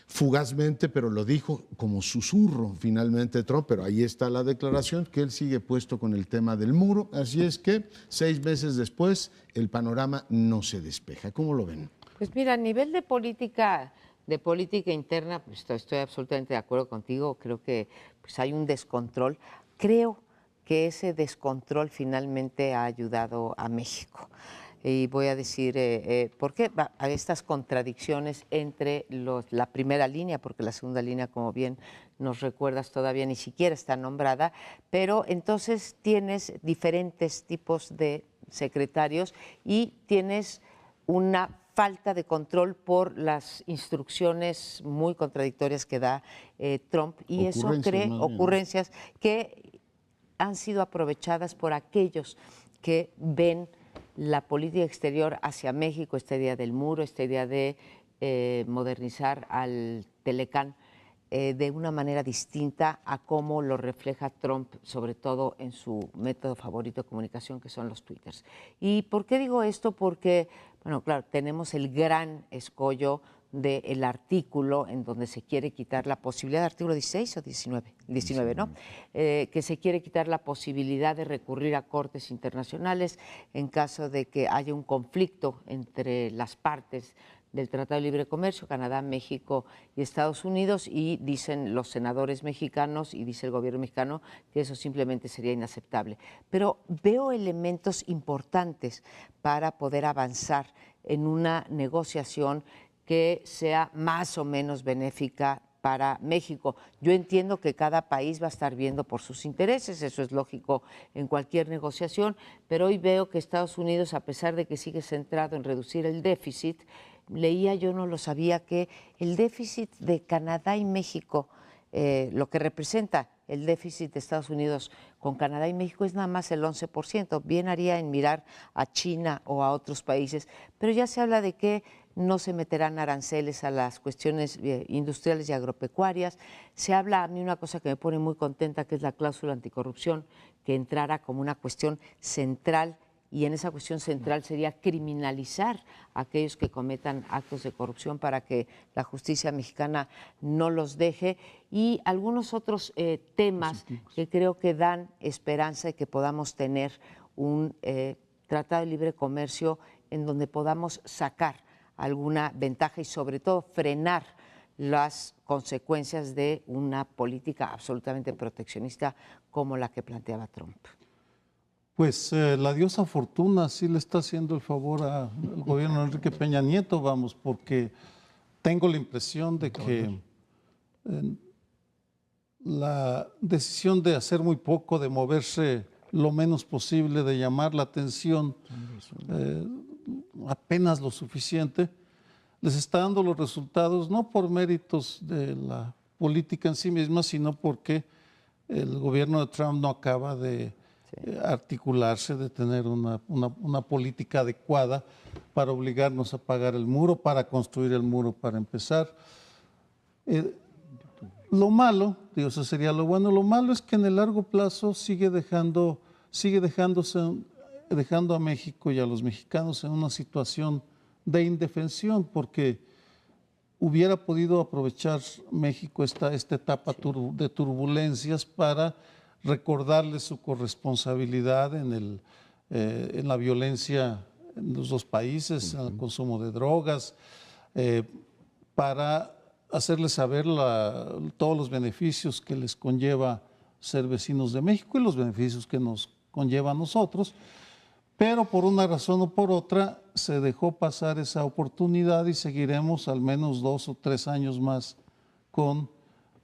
fugazmente, pero lo dijo como susurro finalmente Trump, pero ahí está la declaración, que él sigue puesto con el tema del muro, así es que 6 meses después el panorama no se despeja. ¿Cómo lo ven? Pues mira, a nivel de política interna, pues estoy absolutamente de acuerdo contigo. Creo que pues hay un descontrol. Creo que ese descontrol finalmente ha ayudado a México. Y voy a decir por qué. Hay estas contradicciones entre la primera línea, porque la segunda línea, como bien nos recuerdas, todavía ni siquiera está nombrada, pero entonces tienes diferentes tipos de secretarios y tienes una falta de control por las instrucciones muy contradictorias que da Trump, y eso crea ocurrencias que han sido aprovechadas por aquellos que ven la política exterior hacia México, esta idea del muro, esta idea de modernizar al Telecán de una manera distinta a cómo lo refleja Trump, sobre todo en su método favorito de comunicación, que son los twitters. ¿Y por qué digo esto? Porque, bueno, claro, tenemos el gran escollo del artículo en donde se quiere quitar la posibilidad, artículo 16 o 19, ¿no? Que se quiere quitar la posibilidad de recurrir a cortes internacionales en caso de que haya un conflicto entre las partes del Tratado de Libre Comercio, Canadá, México y Estados Unidos, y dicen los senadores mexicanos y dice el gobierno mexicano que eso simplemente sería inaceptable. Pero veo elementos importantes para poder avanzar en una negociación que sea más o menos benéfica para México. Yo entiendo que cada país va a estar viendo por sus intereses, eso es lógico en cualquier negociación, pero hoy veo que Estados Unidos, a pesar de que sigue centrado en reducir el déficit, leía, yo no lo sabía, que el déficit de Canadá y México, lo que representa el déficit de Estados Unidos con Canadá y México es nada más el 11%. Bien haría en mirar a China o a otros países, pero ya se habla de que no se meterán aranceles a las cuestiones industriales y agropecuarias. Se habla, a mí una cosa que me pone muy contenta, que es la cláusula anticorrupción, que entrara como una cuestión central, y en esa cuestión central sería criminalizar a aquellos que cometan actos de corrupción para que la justicia mexicana no los deje, y algunos otros temas que creo que dan esperanza de que podamos tener un tratado de libre comercio en donde podamos sacar alguna ventaja y sobre todo frenar las consecuencias de una política absolutamente proteccionista como la que planteaba Trump. Pues la diosa Fortuna sí le está haciendo el favor al gobierno de Enrique Peña Nieto, vamos, porque tengo la impresión de que la decisión de hacer muy poco, de moverse lo menos posible, de llamar la atención apenas lo suficiente, les está dando los resultados, no por méritos de la política en sí misma, sino porque el gobierno de Trump no acaba de articularse, de tener una política adecuada para obligarnos a pagar el muro, para construir el muro, para empezar. Lo malo, digo, eso sería lo bueno, lo malo es que en el largo plazo sigue dejando a México y a los mexicanos en una situación de indefensión, porque hubiera podido aprovechar México esta etapa de turbulencias para recordarle su corresponsabilidad en la violencia en los dos países, en el consumo de drogas, para hacerles saber todos los beneficios que les conlleva ser vecinos de México y los beneficios que nos conlleva a nosotros, pero por una razón o por otra se dejó pasar esa oportunidad y seguiremos al menos 2 o 3 años más con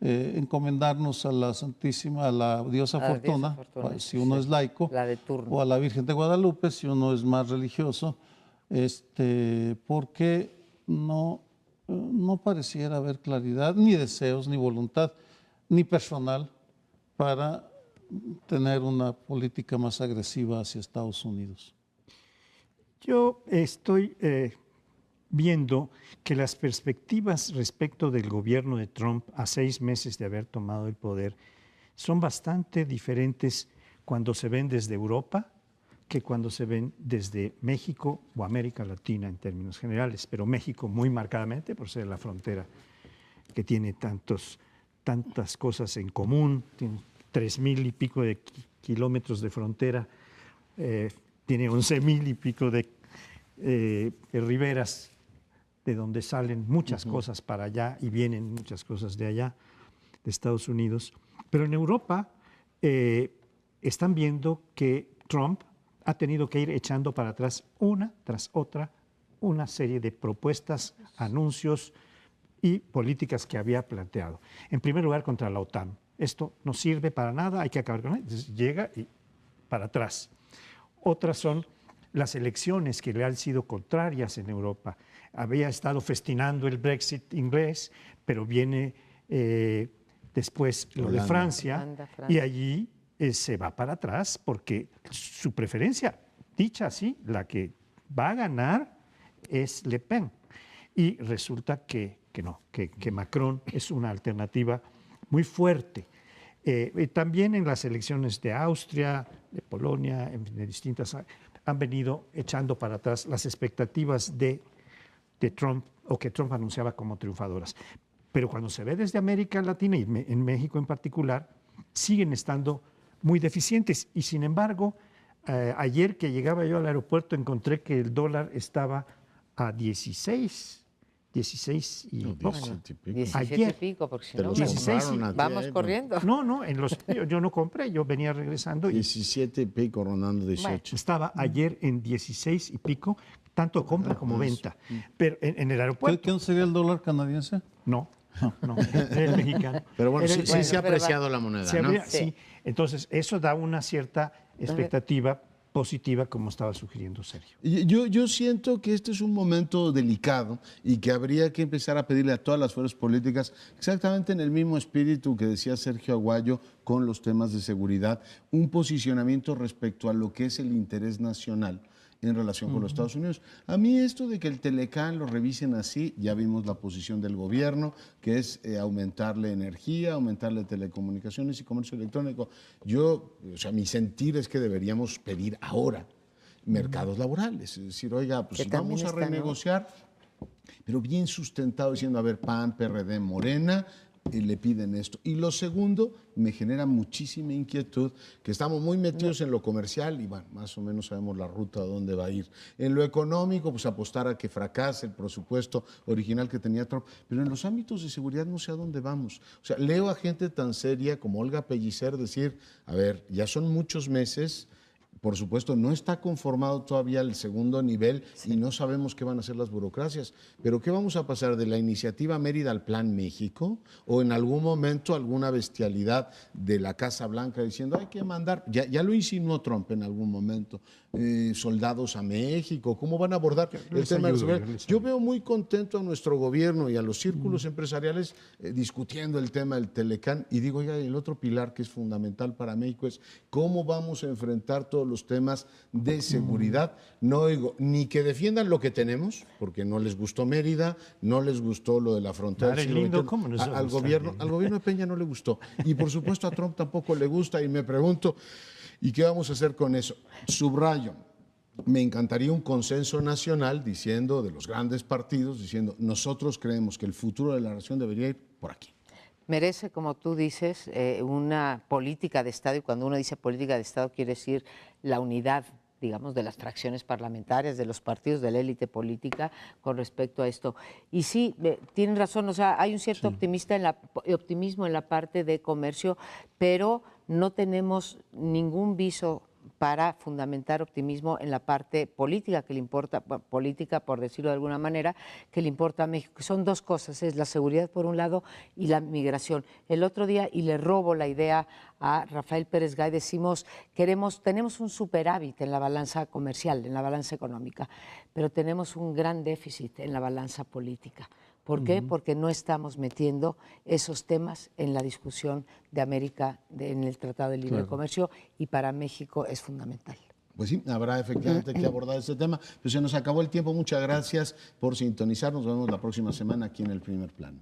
encomendarnos a la Santísima, a la diosa Fortuna, si uno es laico, la de turno, o a la Virgen de Guadalupe, si uno es más religioso, porque no pareciera haber claridad, ni deseos, ni voluntad, ni personal para tener una política más agresiva hacia Estados Unidos. Yo estoy viendo que las perspectivas respecto del gobierno de Trump a 6 meses de haber tomado el poder son bastante diferentes cuando se ven desde Europa que cuando se ven desde México o América Latina en términos generales, pero México muy marcadamente por ser la frontera que tiene tantas cosas en común, tiene 3,000 y pico de kilómetros de frontera, tiene 11,000 y pico de riberas de donde salen muchas cosas para allá y vienen muchas cosas de allá, de Estados Unidos. Pero en Europa están viendo que Trump ha tenido que ir echando para atrás una tras otra una serie de propuestas, anuncios y políticas que había planteado. En primer lugar, contra la OTAN. Esto no sirve para nada, hay que acabar con él. Entonces, llega y para atrás. Otras son las elecciones que le han sido contrarias en Europa. Había estado festinando el Brexit inglés, pero viene después lo de Francia, y allí se va para atrás porque su preferencia, dicha así, la que va a ganar es Le Pen. Y resulta que no, que Macron es una alternativa muy fuerte. También en las elecciones de Austria, de Polonia, de distintas, han venido echando para atrás las expectativas de Trump o que Trump anunciaba como triunfadoras. Pero cuando se ve desde América Latina y en México en particular, siguen estando muy deficientes. Y sin embargo, ayer que llegaba yo al aeropuerto encontré que el dólar estaba a 16 y poco. 17 y pico, porque si no, 16 vamos corriendo. No, yo no compré, yo venía regresando. 17 y pico, rondando 18. Bueno. Estaba ayer en 16 y pico, tanto compra como venta. Pero en el aeropuerto. ¿Qué no sería el dólar canadiense? No, el mexicano. Pero bueno, sí se ha pero apreciado la moneda, ¿no? Sí. Entonces, eso da una cierta expectativa positiva, como estaba sugiriendo Sergio. Yo siento que este es un momento delicado y que habría que empezar a pedirle a todas las fuerzas políticas, exactamente en el mismo espíritu que decía Sergio Aguayo con los temas de seguridad, un posicionamiento respecto a lo que es el interés nacional en relación con los Estados Unidos. A mí esto de que el Telecán lo revisen así, ya vimos la posición del gobierno, que es aumentarle energía, aumentarle telecomunicaciones y comercio electrónico. Mi sentir es que deberíamos pedir ahora mercados laborales, es decir, oiga, pues si vamos a renegociar, pero bien sustentado, diciendo, a ver, PAN, PRD, Morena, le piden esto. Y lo segundo, me genera muchísima inquietud, que estamos muy metidos en lo comercial y bueno, más o menos sabemos la ruta a dónde va a ir. En lo económico, pues apostar a que fracase el presupuesto original que tenía Trump, pero en los ámbitos de seguridad no sé a dónde vamos. O sea, leo a gente tan seria como Olga Pellicer decir, a ver, ya son muchos meses. Por supuesto, no está conformado todavía el segundo nivel y no sabemos qué van a hacer las burocracias. Pero ¿qué vamos a pasar de la iniciativa Mérida al Plan México? ¿O en algún momento alguna bestialidad de la Casa Blanca diciendo hay que mandar, ya lo insinuó Trump en algún momento, soldados a México? ¿Cómo van a abordar el tema de la seguridad? Yo veo muy contento a nuestro gobierno y a los círculos empresariales discutiendo el tema del Telecán y digo, oiga, el otro pilar que es fundamental para México es cómo vamos a enfrentar todos los temas de seguridad. No oigo ni que defiendan lo que tenemos, porque no les gustó Mérida, no les gustó lo de la frontera. Al gobierno de Peña no le gustó. Y por supuesto a Trump tampoco le gusta y me pregunto, ¿y qué vamos a hacer con eso? Subrayo, me encantaría un consenso nacional diciendo, de los grandes partidos, diciendo, nosotros creemos que el futuro de la nación debería ir por aquí. Merece, como tú dices, una política de Estado, y cuando uno dice política de Estado quiere decir la unidad, digamos, de las fracciones parlamentarias, de los partidos, de la élite política con respecto a esto. Y sí, tienen razón, o sea, hay un cierto optimismo en la parte de comercio, pero no tenemos ningún viso para fundamentar optimismo en la parte política que le importa, política por decirlo de alguna manera, que le importa a México. Son dos cosas, es la seguridad por un lado y la migración. El otro día, y le robo la idea a Rafael Pérez Gay, decimos, tenemos un superávit en la balanza comercial, en la balanza económica, pero tenemos un gran déficit en la balanza política. ¿Por qué? Porque no estamos metiendo esos temas en la discusión de América, en el Tratado de Libre Comercio, y para México es fundamental. Pues sí, habrá efectivamente que abordar ese tema. Pero se nos acabó el tiempo. Muchas gracias por sintonizar. Nos vemos la próxima semana aquí en El Primer Plano.